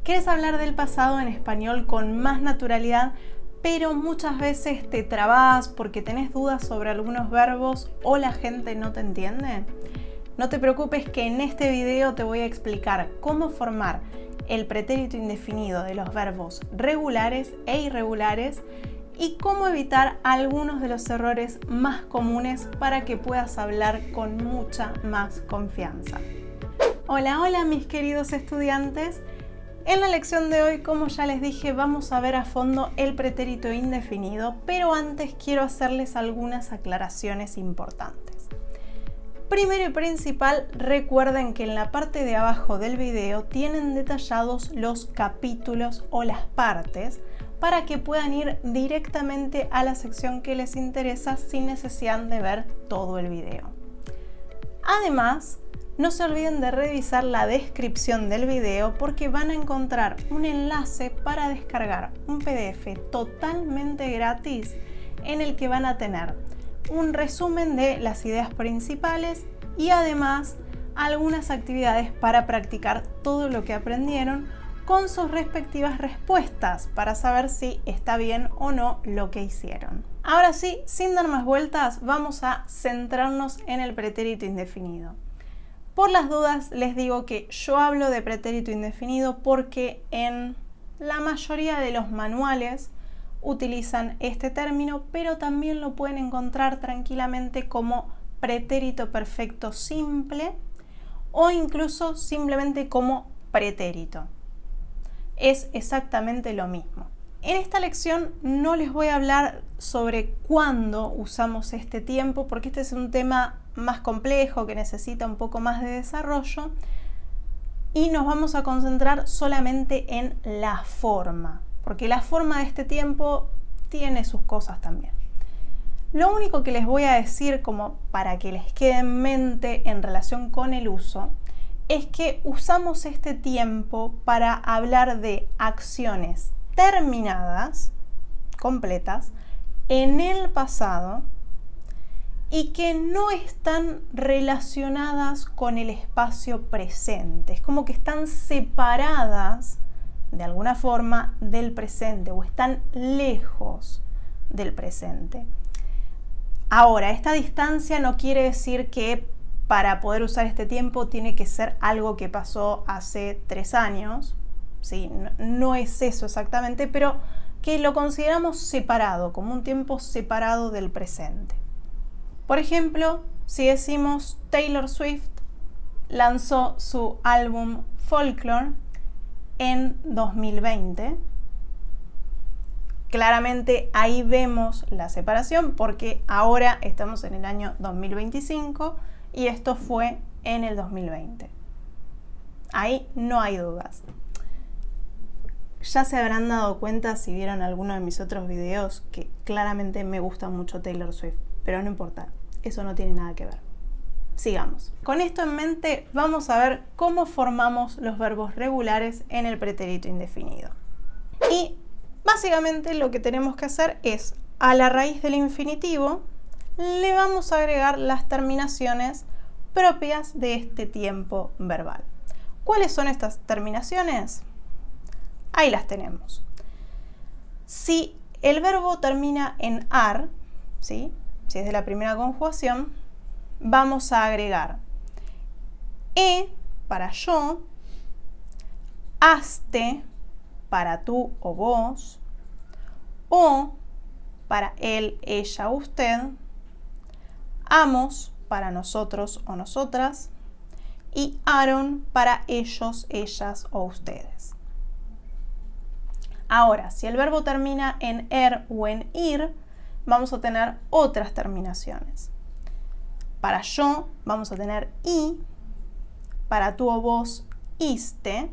¿Quieres hablar del pasado en español con más naturalidad, pero muchas veces te trabas porque tenés dudas sobre algunos verbos o la gente no te entiende? No te preocupes que en este video te voy a explicar cómo formar el pretérito indefinido de los verbos regulares e irregulares y cómo evitar algunos de los errores más comunes para que puedas hablar con mucha más confianza. Hola mis queridos estudiantes. En la lección de hoy, como ya les dije, vamos a ver a fondo el pretérito indefinido, pero antes quiero hacerles algunas aclaraciones importantes. Primero y principal, recuerden que en la parte de abajo del video tienen detallados los capítulos o las partes para que puedan ir directamente a la sección que les interesa sin necesidad de ver todo el video. Además, no se olviden de revisar la descripción del video porque van a encontrar un enlace para descargar un PDF totalmente gratis en el que van a tener un resumen de las ideas principales y además algunas actividades para practicar todo lo que aprendieron con sus respectivas respuestas para saber si está bien o no lo que hicieron. Ahora sí, sin dar más vueltas, vamos a centrarnos en el pretérito indefinido. Por las dudas les digo que yo hablo de pretérito indefinido porque en la mayoría de los manuales utilizan este término, pero también lo pueden encontrar tranquilamente como pretérito perfecto simple o incluso simplemente como pretérito. Es exactamente lo mismo. En esta lección no les voy a hablar sobre cuándo usamos este tiempo porque este es un tema más complejo que necesita un poco más de desarrollo y nos vamos a concentrar solamente en la forma, porque la forma de este tiempo tiene sus cosas también. Lo único que les voy a decir como para que les quede en mente en relación con el uso es que usamos este tiempo para hablar de acciones terminadas, completas, en el pasado y que no están relacionadas con el espacio presente. Es como que están separadas de alguna forma del presente o están lejos del presente. Ahora, esta distancia no quiere decir que para poder usar este tiempo tiene que ser algo que pasó hace 3 años. ¿Sí? No es eso exactamente, pero que lo consideramos separado, como un tiempo separado del presente. Por ejemplo, si decimos Taylor Swift lanzó su álbum Folklore en 2020, claramente ahí vemos la separación porque ahora estamos en el año 2025 y esto fue en el 2020. Ahí no hay dudas. Ya se habrán dado cuenta si vieron alguno de mis otros videos que claramente me gusta mucho Taylor Swift, pero no importa, eso no tiene nada que ver. Sigamos. Con esto en mente vamos a ver cómo formamos los verbos regulares en el pretérito indefinido. Y básicamente lo que tenemos que hacer es a la raíz del infinitivo le vamos a agregar las terminaciones propias de este tiempo verbal. ¿Cuáles son estas terminaciones? Ahí las tenemos. Si el verbo termina en ar, ¿sí? Si es de la primera conjugación, vamos a agregar e para yo, aste para tú o vos, o para él, ella, usted, amos para nosotros o nosotras y aron para ellos, ellas o ustedes. Ahora, si el verbo termina en er o en ir, vamos a tener otras terminaciones. Para yo vamos a tener i, para tú o vos, iste,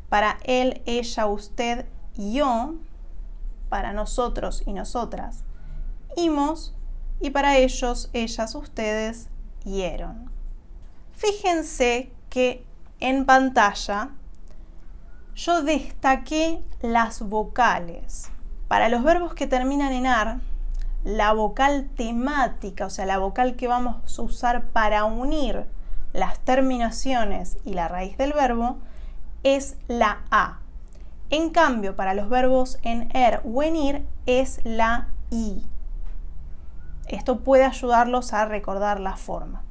para él, ella, usted, yo, para nosotros y nosotras, imos, y para ellos, ellas, ustedes, hieron. Fíjense que en pantalla yo destaqué las vocales. Para los verbos que terminan en ar, la vocal temática, o sea, la vocal que vamos a usar para unir las terminaciones y la raíz del verbo, es la A. En cambio, para los verbos en er o en ir es la I. Esto puede ayudarlos a recordar la forma.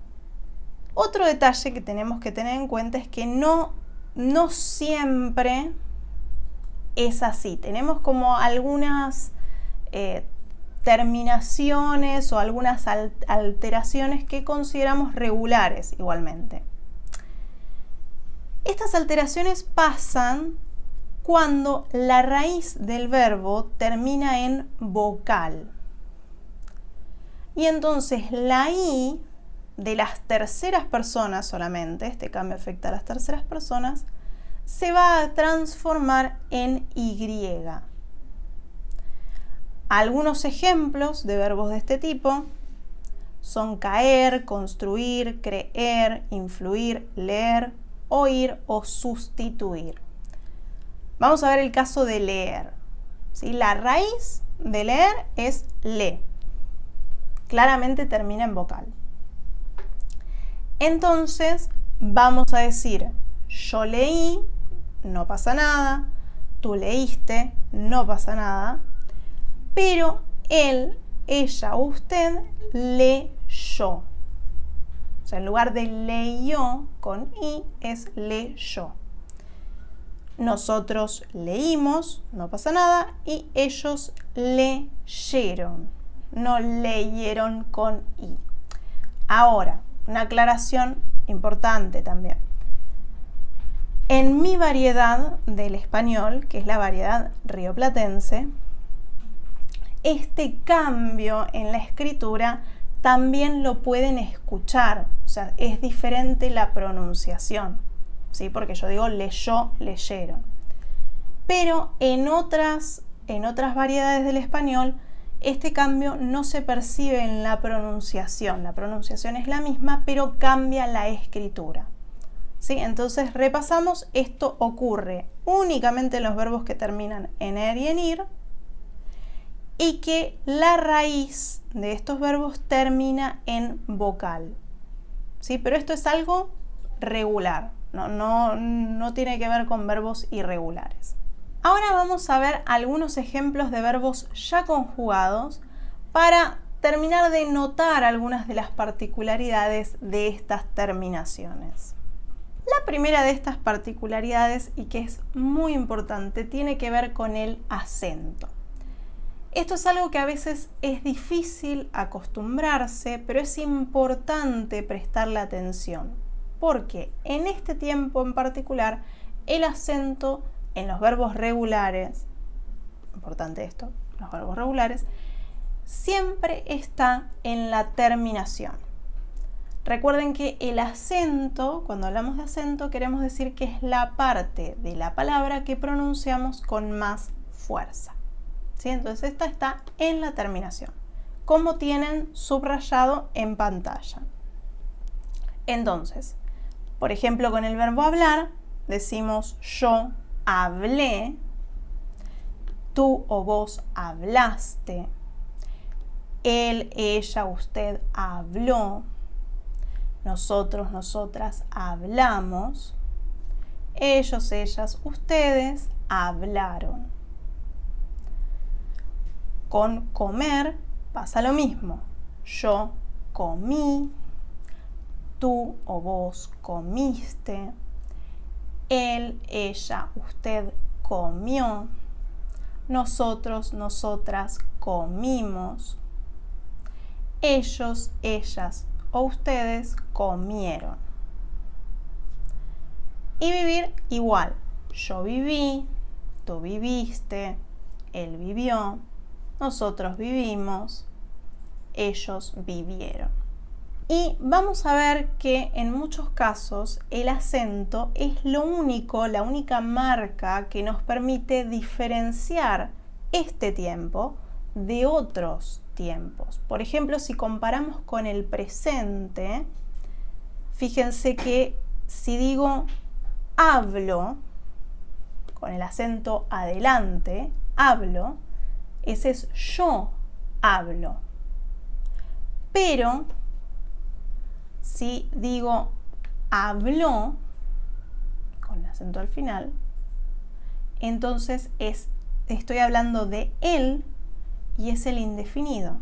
Otro detalle que tenemos que tener en cuenta es que no siempre es así. Tenemos como algunas terminaciones o algunas alteraciones que consideramos regulares igualmente. Estas alteraciones pasan cuando la raíz del verbo termina en vocal. Y entonces la I de las terceras personas solamente, este cambio afecta a las terceras personas, se va a transformar en Y. Algunos ejemplos de verbos de este tipo son caer, construir, creer, influir, leer, oír o sustituir. Vamos a ver el caso de leer. ¿Sí? La raíz de leer es le. Claramente termina en vocal. Entonces vamos a decir yo leí, no pasa nada, tú leíste, no pasa nada, pero él, ella o usted leyó. O sea, en lugar de leyó con i es leyó. Nosotros leímos, no pasa nada, y ellos leyeron, no leyeron con i. Ahora, una aclaración importante también. En mi variedad del español, que es la variedad rioplatense, este cambio en la escritura también lo pueden escuchar, o sea, es diferente la pronunciación, ¿sí? Porque yo digo leyó, leyeron. Pero en otras variedades del español, este cambio no se percibe en la pronunciación es la misma, pero cambia la escritura. ¿Sí? Entonces repasamos, esto ocurre únicamente en los verbos que terminan en er y en ir, y que la raíz de estos verbos termina en vocal. ¿Sí? Pero esto es algo regular, no tiene que ver con verbos irregulares. Ahora vamos a ver algunos ejemplos de verbos ya conjugados para terminar de notar algunas de las particularidades de estas terminaciones. La primera de estas particularidades, y que es muy importante, tiene que ver con el acento. Esto es algo que a veces es difícil acostumbrarse, pero es importante prestarle atención, porque en este tiempo en particular el acento en los verbos regulares, importante esto, los verbos regulares, siempre está en la terminación. Recuerden que el acento, cuando hablamos de acento, queremos decir que es la parte de la palabra que pronunciamos con más fuerza. ¿Sí? Entonces esta está en la terminación, como tienen subrayado en pantalla. Entonces, por ejemplo, con el verbo hablar, decimos yo hablé, tú o vos hablaste, él, ella, usted habló, nosotros, nosotras hablamos, ellos, ellas, ustedes hablaron. Con comer pasa lo mismo. Yo comí, tú o vos comiste, él, ella, usted comió, nosotros, nosotras comimos, ellos, ellas o ustedes comieron. Y vivir igual. Yo viví, tú viviste, él vivió, nosotros vivimos, ellos vivieron. Y vamos a ver que en muchos casos el acento es la única marca que nos permite diferenciar este tiempo de otros tiempos. Por ejemplo, si comparamos con el presente, fíjense que si digo hablo, con el acento adelante, hablo, ese es yo hablo. Pero si digo habló, con acento al final, entonces estoy hablando de él y es el indefinido.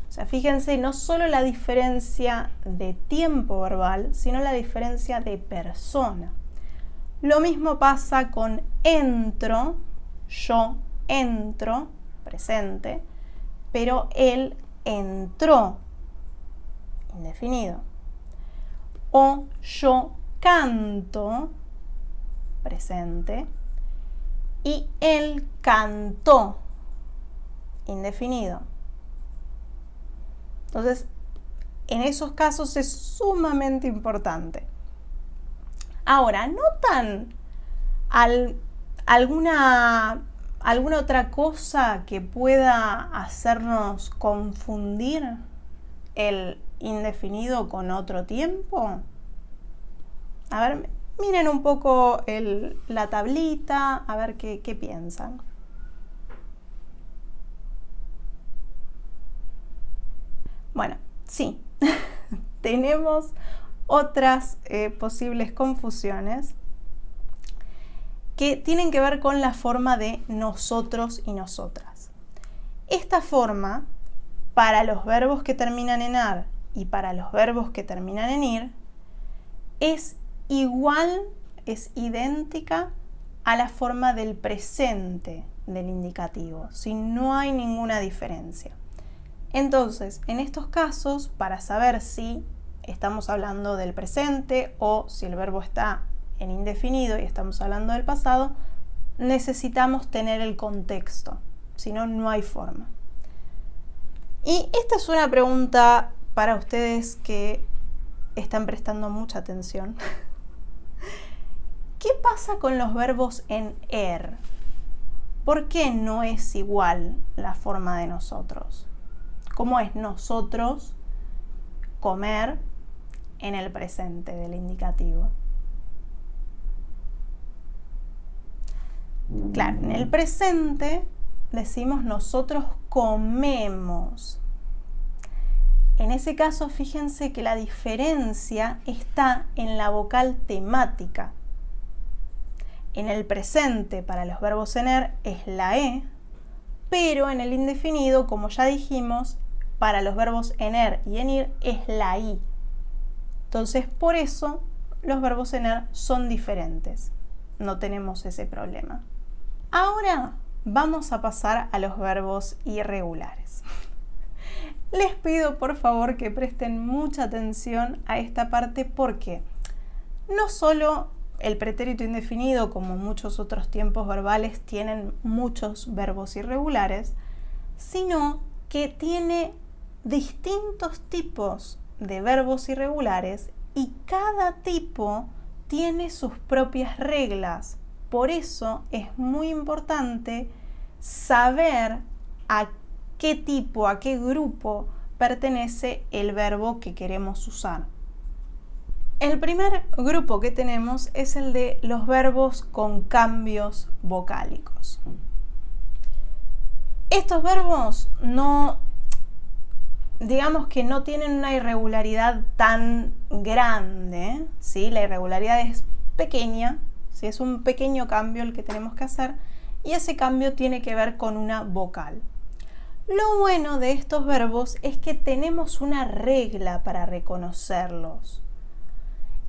O sea, fíjense, no solo la diferencia de tiempo verbal, sino la diferencia de persona. Lo mismo pasa con entro, yo entro, presente, pero él entró, indefinido. O yo canto, presente, y él cantó, indefinido. Entonces, en esos casos es sumamente importante. Ahora, ¿notan alguna otra cosa que pueda hacernos confundir el indefinido con otro tiempo? A ver, miren un poco la tablita, a ver qué piensan. Bueno, sí, tenemos otras posibles confusiones que tienen que ver con la forma de nosotros y nosotras. Esta forma, para los verbos que terminan en ar y para los verbos que terminan en ir, es igual, es idéntica a la forma del presente del indicativo, si no hay ninguna diferencia. Entonces, en estos casos, para saber si estamos hablando del presente o si el verbo está en indefinido y estamos hablando del pasado, necesitamos tener el contexto, si no, no hay forma. Y esta es una pregunta para ustedes que están prestando mucha atención. ¿Qué pasa con los verbos en er? ¿Por qué no es igual la forma de nosotros? ¿Cómo es nosotros comer en el presente del indicativo? Claro, en el presente decimos nosotros comemos. En ese caso, fíjense que la diferencia está en la vocal temática. En el presente, para los verbos en er, es la e, pero en el indefinido, como ya dijimos, para los verbos en er y en ir, es la i. Entonces, por eso, los verbos en er son diferentes. No tenemos ese problema. Ahora vamos a pasar a los verbos irregulares. Les pido por favor que presten mucha atención a esta parte porque no solo el pretérito indefinido, como muchos otros tiempos verbales, tienen muchos verbos irregulares, sino que tiene distintos tipos de verbos irregulares y cada tipo tiene sus propias reglas. Por eso es muy importante saber a qué tipo, a qué grupo pertenece el verbo que queremos usar. El primer grupo que tenemos es el de los verbos con cambios vocálicos. Estos verbos digamos que no tienen una irregularidad tan grande, ¿sí? La irregularidad es pequeña, ¿sí? Es un pequeño cambio el que tenemos que hacer y ese cambio tiene que ver con una vocal. Lo bueno de estos verbos es que tenemos una regla para reconocerlos.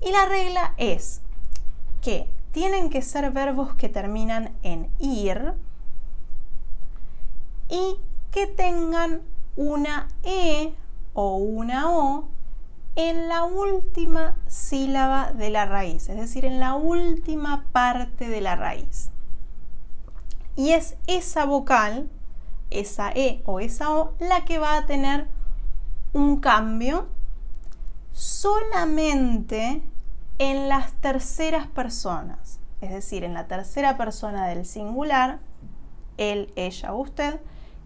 Y la regla es que tienen que ser verbos que terminan en ir y que tengan una e o una o en la última sílaba de la raíz, es decir, en la última parte de la raíz. Y es esa vocal, esa e o esa o, la que va a tener un cambio solamente en las terceras personas, es decir, en la tercera persona del singular, él, ella, usted,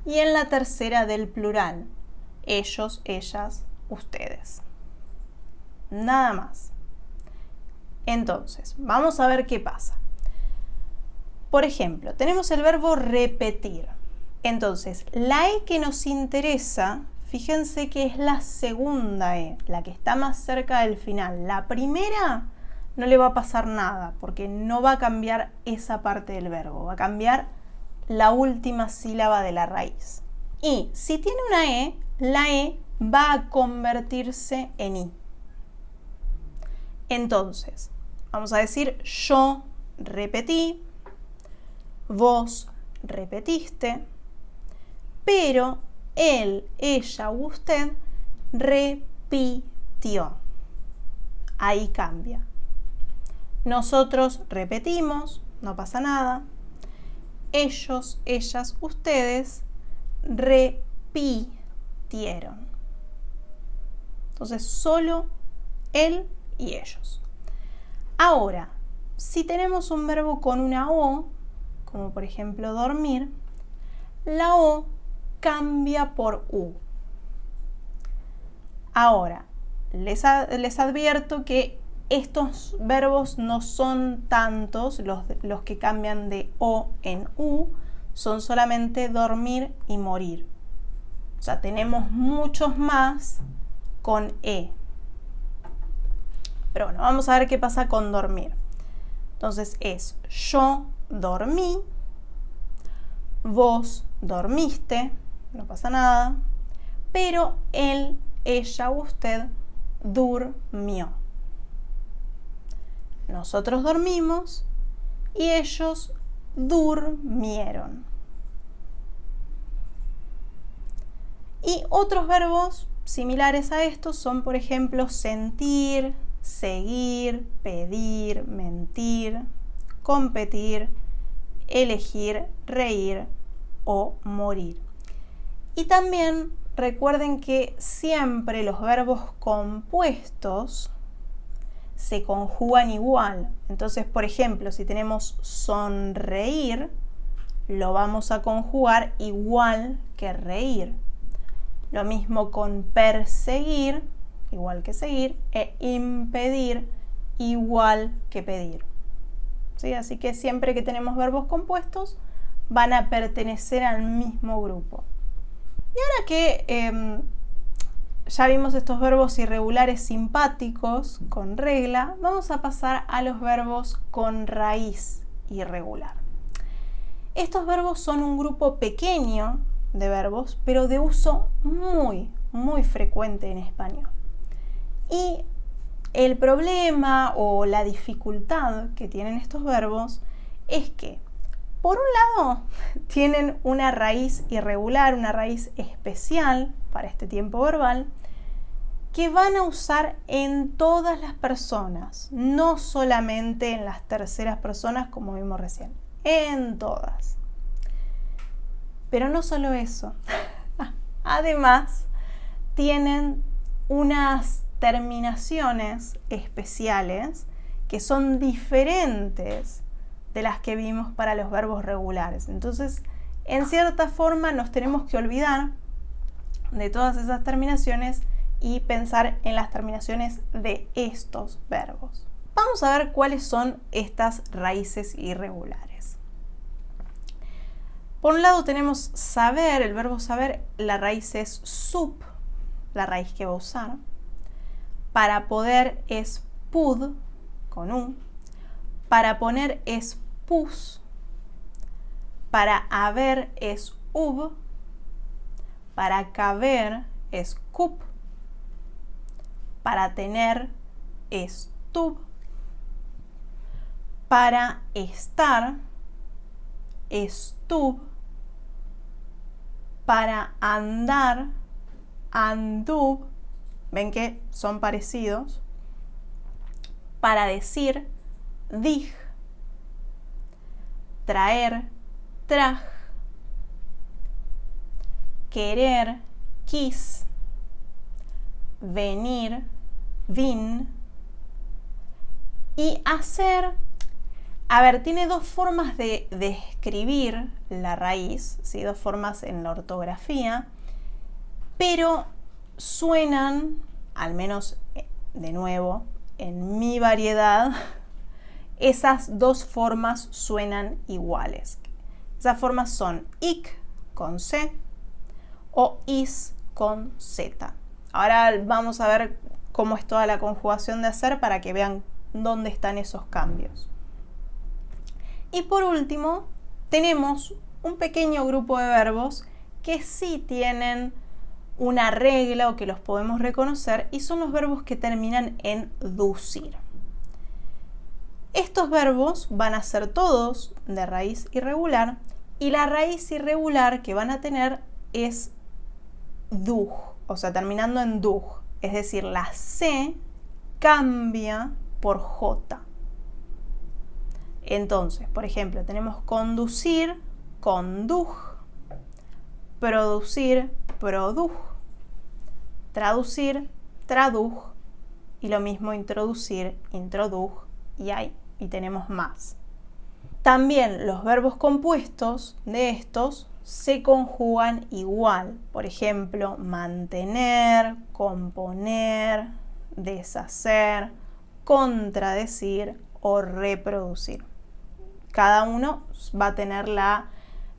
y en la tercera del plural, ellos, ellas, ustedes. Nada más. Entonces, vamos a ver qué pasa. Por ejemplo, tenemos el verbo repetir. Entonces, la e que nos interesa, fíjense que es la segunda e, la que está más cerca del final. La primera no le va a pasar nada, porque no va a cambiar esa parte del verbo, va a cambiar la última sílaba de la raíz. Y si tiene una E, la E va a convertirse en I. Entonces, vamos a decir, yo repetí, vos repetiste, pero él, ella u usted repitió. Ahí cambia. Nosotros repetimos, no pasa nada. Ellos, ellas, ustedes repitieron. Entonces, solo él y ellos. Ahora, si tenemos un verbo con una O, como por ejemplo dormir, la O cambia por U. Ahora, les advierto que estos verbos no son tantos los que cambian de O en U, son solamente dormir y morir. O sea, tenemos muchos más con E. Pero bueno, vamos a ver qué pasa con dormir. Entonces es yo dormí, vos dormiste, no pasa nada, pero él, ella o usted durmió. Nosotros dormimos y ellos durmieron. Y otros verbos similares a estos son, por ejemplo, sentir, seguir, pedir, mentir, competir, elegir, reír o morir. Y también recuerden que siempre los verbos compuestos se conjugan igual. Entonces, por ejemplo, si tenemos sonreír, lo vamos a conjugar igual que reír. Lo mismo con perseguir, igual que seguir, e impedir, igual que pedir. ¿Sí? Así que siempre que tenemos verbos compuestos, van a pertenecer al mismo grupo. Y ahora que ya vimos estos verbos irregulares simpáticos con regla, vamos a pasar a los verbos con raíz irregular. Estos verbos son un grupo pequeño de verbos, pero de uso muy, muy frecuente en español. Y el problema o la dificultad que tienen estos verbos es que, por un lado, tienen una raíz irregular, una raíz especial para este tiempo verbal, que van a usar en todas las personas, no solamente en las terceras personas como vimos recién, en todas. Pero no solo eso, además tienen unas terminaciones especiales que son diferentes de las que vimos para los verbos regulares. Entonces, en cierta forma nos tenemos que olvidar de todas esas terminaciones y pensar en las terminaciones de estos verbos. Vamos a ver cuáles son estas raíces irregulares. Por un lado tenemos saber, el verbo saber, la raíz es sub, la raíz que va a usar. Para poder es pud, con U. Para poner es pus. Para haber es ub. Para caber es cup. Para tener es tub. Para estar es tub. Para andar, andub. Ven que son parecidos. Para decir, dig. Traer, traj. Querer, quis. Venir, vin. Y hacer, a ver, tiene dos formas de escribir la raíz, ¿sí? Dos formas en la ortografía, pero suenan, al menos de nuevo, en mi variedad, esas dos formas suenan iguales. Esas formas son ic con C o is con Z. Ahora vamos a ver cómo es toda la conjugación de hacer para que vean dónde están esos cambios. Y por último, tenemos un pequeño grupo de verbos que sí tienen una regla o que los podemos reconocer, y son los verbos que terminan en ducir. Estos verbos van a ser todos de raíz irregular, y la raíz irregular que van a tener es dug, o sea, terminando en dug, es decir, la C cambia por J. Entonces, por ejemplo, tenemos conducir, conduj, producir, produj, traducir, traduj, y lo mismo introducir, introduj, y tenemos más. También los verbos compuestos de estos se conjugan igual. Por ejemplo, mantener, componer, deshacer, contradecir o reproducir. Cada uno va a tener la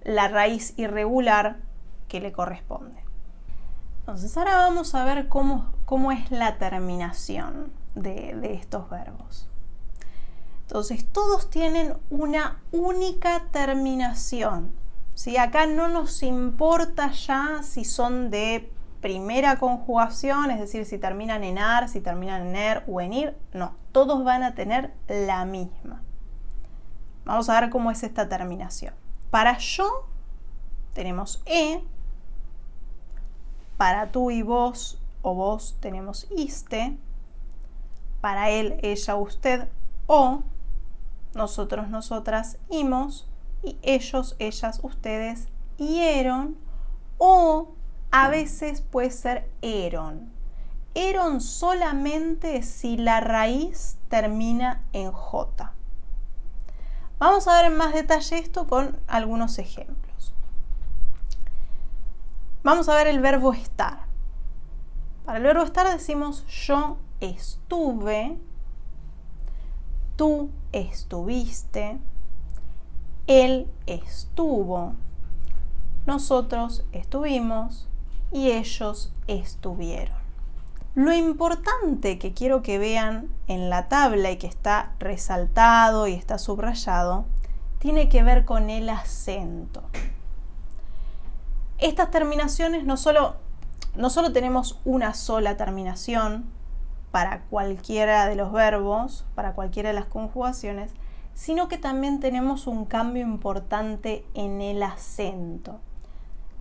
raíz irregular que le corresponde. Entonces ahora vamos a ver cómo es la terminación de estos verbos. Entonces todos tienen una única terminación, ¿sí? Acá no nos importa ya si son de primera conjugación, es decir, si terminan en ar, si terminan en er o en ir, no, todos van a tener la misma. Vamos a ver cómo es esta terminación. Para yo tenemos e, para tú y vos o vos tenemos iste, para él, ella, usted o, nosotros, nosotras, imos, y ellos, ellas, ustedes, hieron, o a veces puede ser eron. Eron solamente si la raíz termina en J. Vamos a ver en más detalle esto con algunos ejemplos. Vamos a ver el verbo estar. Para el verbo estar decimos yo estuve, tú estuviste, él estuvo, nosotros estuvimos y ellos estuvieron. Lo importante que quiero que vean en la tabla y que está resaltado y está subrayado tiene que ver con el acento. Estas terminaciones no solo tenemos una sola terminación para cualquiera de los verbos, para cualquiera de las conjugaciones, sino que también tenemos un cambio importante en el acento.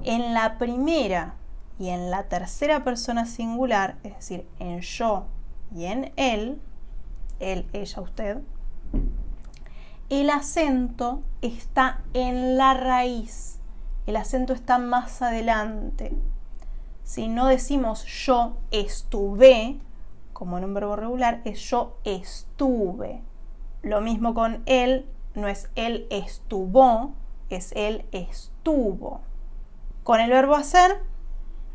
En la primera y en la tercera persona singular, es decir, en yo y en él, ella, usted, el acento está en la raíz, el acento está más adelante. Si no decimos yo estuve, como en un verbo regular, es yo estuve. Lo mismo con él, no es él estuvo, es él estuvo. Con el verbo hacer,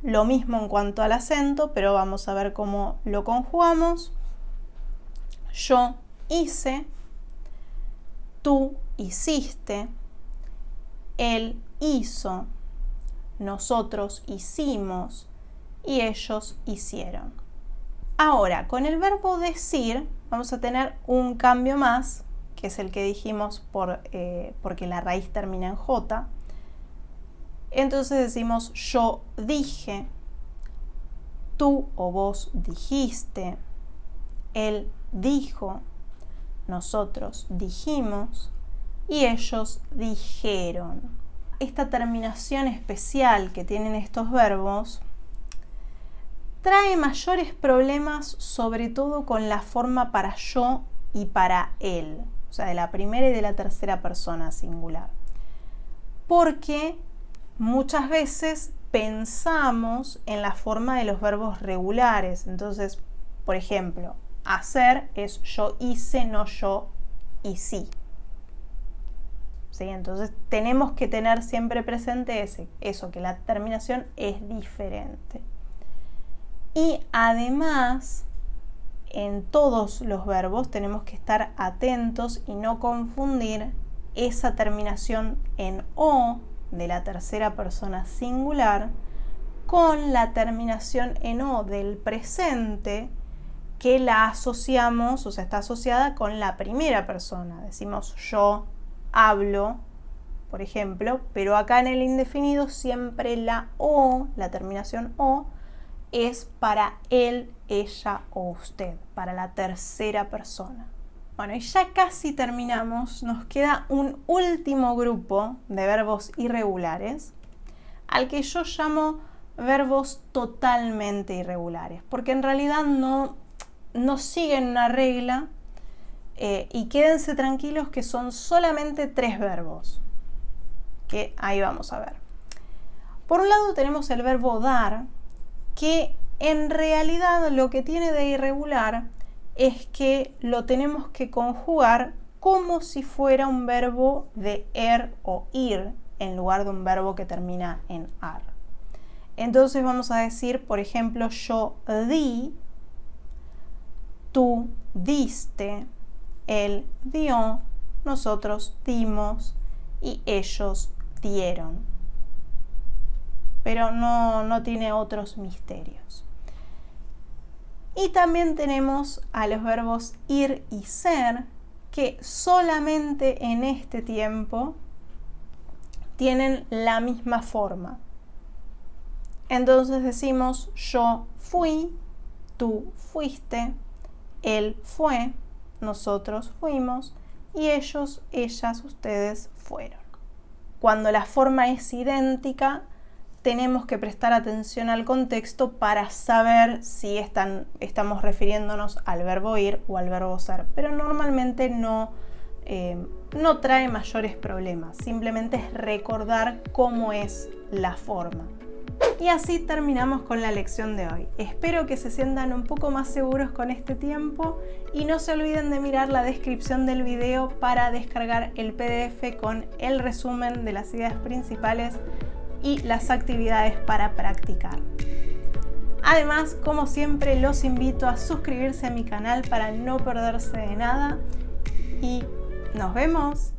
lo mismo en cuanto al acento, pero vamos a ver cómo lo conjugamos. Yo hice, tú hiciste, él hizo, nosotros hicimos y ellos hicieron. Ahora, con el verbo decir, vamos a tener un cambio más, que es el que dijimos porque la raíz termina en J. Entonces decimos yo dije, tú o vos dijiste, él dijo, nosotros dijimos y ellos dijeron. Esta terminación especial que tienen estos verbos trae mayores problemas, sobre todo con la forma para yo y para él, o sea, de la primera y de la tercera persona singular. Porque muchas veces pensamos en la forma de los verbos regulares. Entonces, por ejemplo, hacer es yo hice, no yo hicí. ¿Sí? Entonces tenemos que tener siempre presente eso, que la terminación es diferente. Y además, en todos los verbos tenemos que estar atentos y no confundir esa terminación en O de la tercera persona singular con la terminación en O del presente que la asociamos, o sea, está asociada con la primera persona. Decimos yo hablo, por ejemplo, pero acá en el indefinido siempre la O, la terminación O, es para él, ella o usted, para la tercera persona. Bueno, y ya casi terminamos. Nos queda un último grupo de verbos irregulares, al que yo llamo verbos totalmente irregulares, porque en realidad no siguen una regla, y quédense tranquilos que son solamente 3 verbos, que ahí vamos a ver. Por un lado tenemos el verbo dar, que en realidad lo que tiene de irregular es que lo tenemos que conjugar como si fuera un verbo de o ir, en lugar de un verbo que termina en ar. Entonces vamos a decir, por ejemplo, yo di, tú diste, él dio, nosotros dimos y ellos dieron. Pero no tiene otros misterios. Y también tenemos a los verbos ir y ser, que solamente en este tiempo tienen la misma forma. Entonces decimos yo fui, tú fuiste, él fue, nosotros fuimos y ellos, ellas, ustedes fueron. Cuando la forma es idéntica, tenemos que prestar atención al contexto para saber si estamos refiriéndonos al verbo ir o al verbo ser, pero normalmente no trae mayores problemas, simplemente es recordar cómo es la forma. Y así terminamos con la lección de hoy. Espero que se sientan un poco más seguros con este tiempo y no se olviden de mirar la descripción del video para descargar el PDF con el resumen de las ideas principales y las actividades para practicar. Además, como siempre, los invito a suscribirse a mi canal para no perderse de nada y nos vemos.